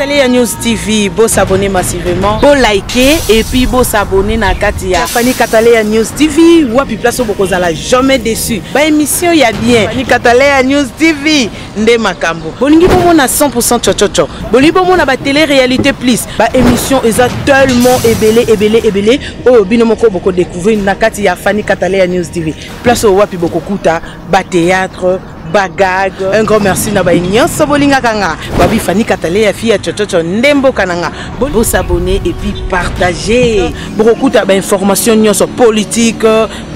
Katalia News TV, vous s'abonnez massivement, vous likez et puis vous s'abonnez na Katia. Fani Katalia News TV, wapi place beaucoup zala jamais déçu. Ba émission y a bien. Fani Katalia News TV, nde makambo. Bolingi bomo na 100% chochocho. Bolingi bomo na ba télé réalité plus. Ba émission eza tellement ébélé. Oh bino moko boko découvrir na Katia Fani Katalia News TV. Place au wapi boko kuta, ba théâtre. Bagag, un grand merci na baignan Sobolinga Kanga, Babi Fani Katalia fille Chochocho Ndembo Kananga. Vous s'abonner et puis partager. Beaucoup d'informations sur politique,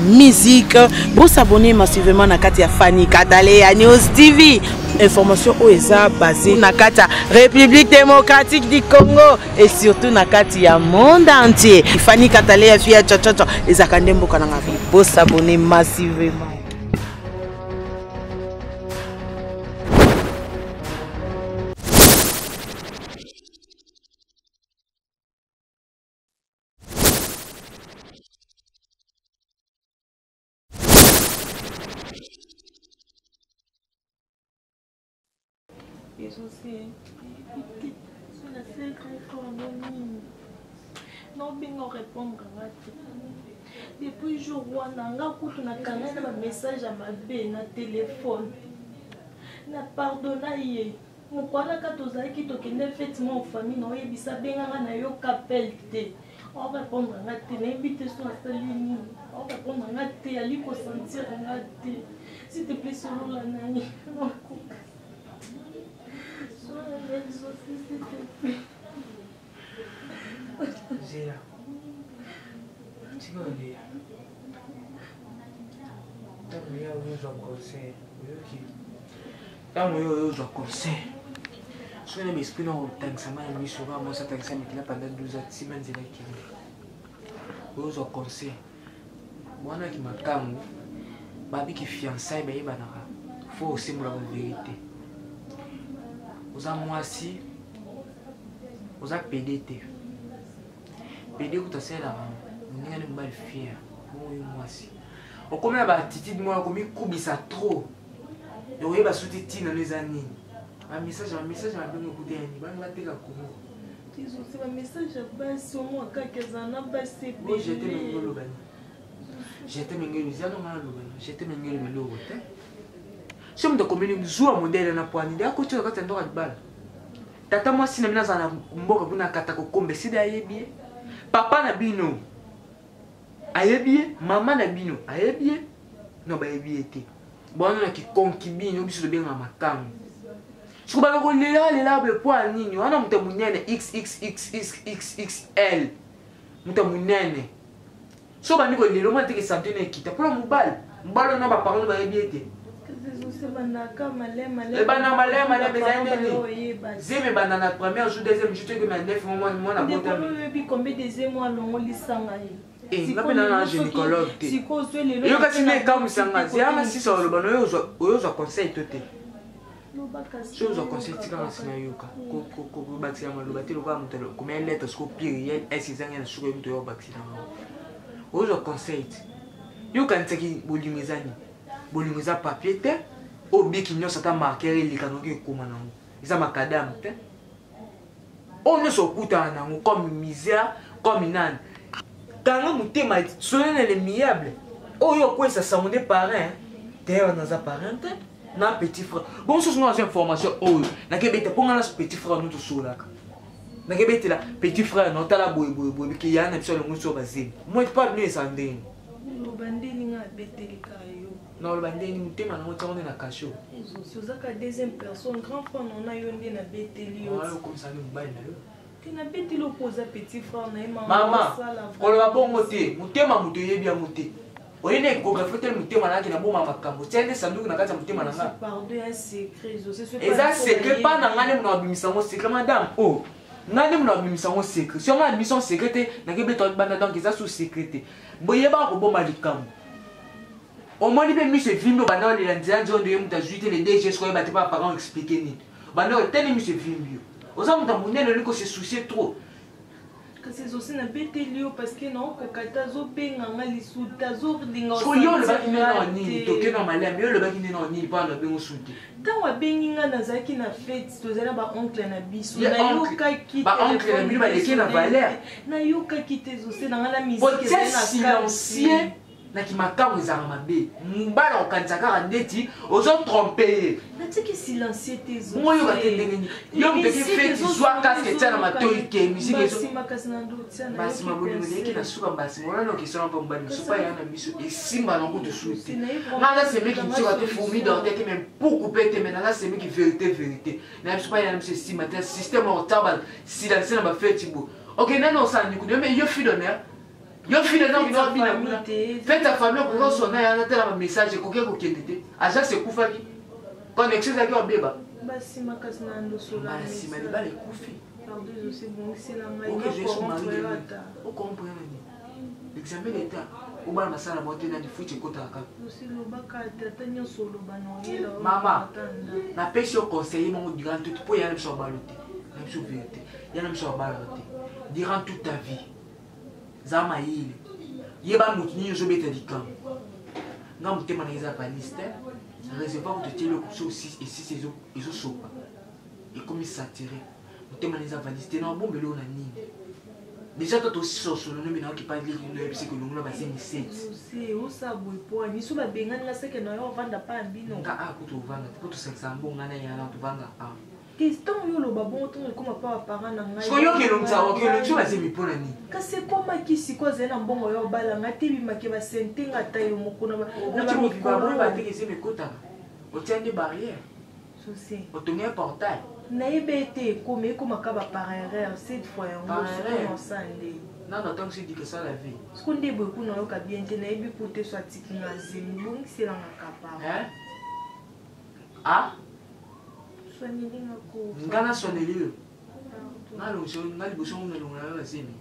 musique. Vous s'abonner massivement na Katia Fani Katalia News TV. Information OESA basée na Katia République démocratique du Congo et surtout na Katia monde entier. Fani Katalia fille Chochocho et Ndembo Kananga. Vous s'abonner massivement. Non, bingo répondre depuis jour où on a na canal un message à ma bé na téléphone na pardonné mon papa quand on a qui tokende effectivement famille na yebisa benga na yo kapel te on répondre na te na invité sur la ligne on répondre na te ali ko sentir na te s'il te plaît solo la nani Zéla, tu vas aller. Tant que je conseille, je vais m'exprimer en tant que ça m'a mis sur moi, ça t'a mis pendant 12 ans, 6 semaines, je conseille. Moi, qui m'a calme, babi qui fiançaille, il faut aussi me la vérité. Vous avez moi aussi, vous avez PDT. PD que tu as là, vous n'avez pas de fier. Moi aussi. Au combien de attitude, moi, comme il coupe ça trop. Et vous avez soutenu dans les années. Un message, un bien écouté. Il va te faire un message à base sur moi, quelques années, c'est bon. J'étais mingolo. J'étais mingolo. J'étais mingolo. Si on me dit que je un modèle dans la poignée, il y a un côté de la balle. Tata moi si na za mboka kuna kata ko kombe sida ayebie papa na bino ayebie mama na bino ayebie no ba yebie te bona na ki konkibino biso de benga makamu siko ba ko lela be poa nini wana muta munene xxxxxl muta munene so ba niko lelo mo teke santé na kita pour mobile mbalo na ba parole ba yebie te les bananes zéme banana première jour deuxième jour que ma 9 mois na bonne combien des mois longo lisanga et nga pena na gynécologue te yo kasi ne ka musanga ziama si so lo bano yo conseil toté je vous conseille tika na sina yoka ko bati ya maloba te lo ba mutelo combien lettres ko pire est sizanga na suko mto yo bati na yo conseil yo kan tsaki bolimizani bolimiza papier te obi ki nyosa ta marquer likanoki koma nango isa makadam te on ne s'okuta nango comme misère comme nan kanga mutema solene le miable oyo ko ça samonde parrain te on a parrain te na petit frère bon ce sont des informations oyo na kebete ponga na petit frère nous solaka na kebete la petit frère non tala boy ki yana biso le muso bazim moi pas ne sandeni lo bandeli nga beteli ka non, le bandé nous thème on est na cachot. C'est ça que deuxième personne grand frère on a eu na beteli yo. Comme ça nous bail na yo. Que na beteli opposer petit frère na maman. On va bon côté, mutema muto yebi ya muté. Oyene échographie tel mutema na ki na boma makambo. Tiende sanduku na kati ya mutema na nga. Pardon un secret, c'est pas. Et ça secret pas na ngane mna bimisa mo secret madame. Oh. Ngane mna bimisa mo secret. Si on a admission secret na ke beto bana donc ça sous secret. Boyeba ko boma likambo. Au moins, il y a mis ce film, il y a des gens qui ont dit les DG, je ne sais pas parents expliquer. Il y a des film. Aux hommes, il y a des se soucier trop. kasi ezosi na beteli yo parce que naokokata azobenga nga lisuta azolinga yo olobaki nde na nini toke na malemi yo olobaki nde na nini mpona nabengo suti ntango abengi nga nazalaki na fete tozali na baoncle na biso nayokaki baoncle na bino baleki na valeur nayokaki te ezose na nga na musique silencieux naki makambo ezalaka mabe mobala okanisa kaka ndeti ozotrompe ye natiki silencieux te moyoka te ndenge nini yo muteki feti zwa kaske tia na matoi ke musikebasima bolingo leyeki na suka basima olana okesona mpa mobali mosupa ya na miso esimba na kutu su te nanga semeki ntiyoka te fourmi dorte te me mpuku mpe te me nanga semeki vérité na biso pa ya na miso esimba te système otaba silencieux na bafeti bo ok nani osala nikuni me yo fi d'honneur yo file na bino bina fête ta famille pour sona ya na tela ma message koke ko kende te aja se kufaki connexion za ko beba basi makasi na ndo sola basi mali bale kufi pardon je sais bon c'est la maille o comprendre ni l'examen d'état o ba masala bote na difuti kota ka aussi lo baka tata nyo solo banoyela mama na pesi au conseiller mon durant toute pour ya na so balote na so vérité ya na so balote durant toute ta vie zama yile yeba mutu nini ozobeta likambo nga motema na eza baliste réservoir kototieli okuso esisi ezosopa ekomi saturé motema na eza valiste na obombeli oyo na nini déjà to tosisosolo nomi nayoki palinoyebisi kolongola basemi seti osaboye po miso babengani nga seke na yo ovanda pa mbino nga akutu ovanga te po tosakisa mbonga na yana tovanga a ntango yo oloba bongo ntongo ekoma pa baparent na ngai soyokelongiso basemi mpona nini kasi ekomaki siko azali na mbongo yo obalanga te bimaki basentenga ata yo moko na batekesemi ekotaka otia nde barrière otongi portail nayebi ete ekoma ekomaka baparerere cette fois yango sokonosande nana ntango sidike sa la vie siko nde boye kuna oyoka bien te nayebi po te so atiki nga zemi bongiselangaka paro nga naswaneli yo nga liboso ngo nalongola yo basemi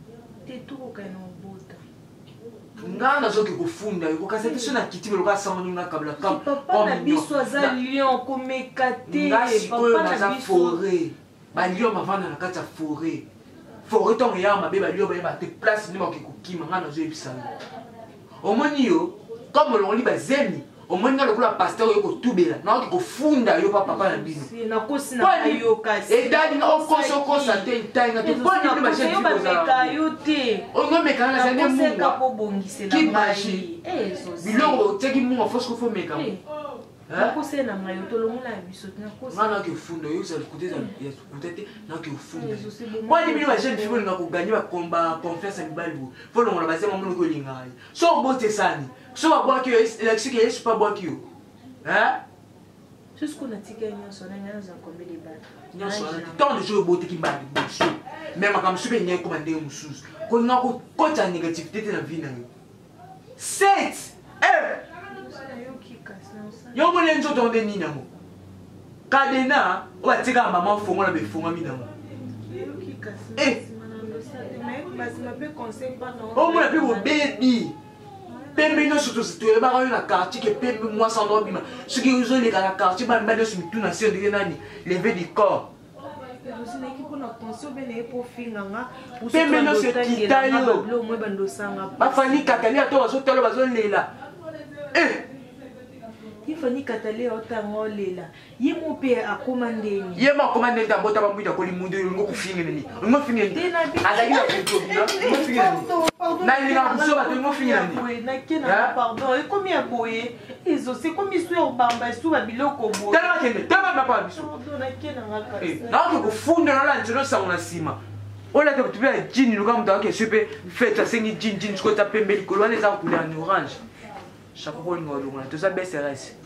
nga nazoki kofunda ekokasa te so na kiti beloka asango nakabla papa na biso aza lion komeka te nga sikoyo naza forêt balion bavanda na kati ya forêt ntongo eyaa mabe balion bayeba te place nde bakoki kokima nga nazoyebisa yo omoni yo comme olongoli bazemi omoni nga lokola pasteur oyo kotubela naoki kofunda yo pa papa na bino edadi nga okosa te ntainga te poni ongomekana na zande munga kimaji bilongo otiaki munga fosko fomeka nga naoki ofunda oyo ozala kuta te naoki ofunda poni bino bajeune fi bolinga koganye baconfiance ya mibali bo folongola bazema monoki olingaka ye so obotesani so babwaki yo elakisiki yesu pa bwaki yo tant de jours oboteki mbali boso me makambo so mpe enyai koma ndenge mosusu kolinga kokota négativité te na vie na yo 7 yo moni nzoto nde nini yango kadena oyo batikaka mama fongo na befongami nango omona mpe bobebi pembe nyonso toyebaka oyo na quartier ke pembe mwasi ando obima soki ozoleka na quartier bamibali nyonso mituna se ondenge nani levé du corps pembe nyonso ekita yo bafani katali ato bazotala bazolela ifani katale otango lela yemo pe akoma ndeni yemo akoma ndeni tabota bamwita ko limundu ngo kufinga nini ngo finga nini azali na kutobina ngo finga nini na ina kusoba to ngo finga nini na kena pardon e komi aboye ezo c'est comme histoire bamba suba biloko bo tala kende tala na pa biso na kena ngaka na ko kufunda na la ntino sa na sima ola te kutubia jini luka mta ke super fête sengi jini ko ta pembe likolo ane za couleur en orange chaque fois ngo longa to sa BCRS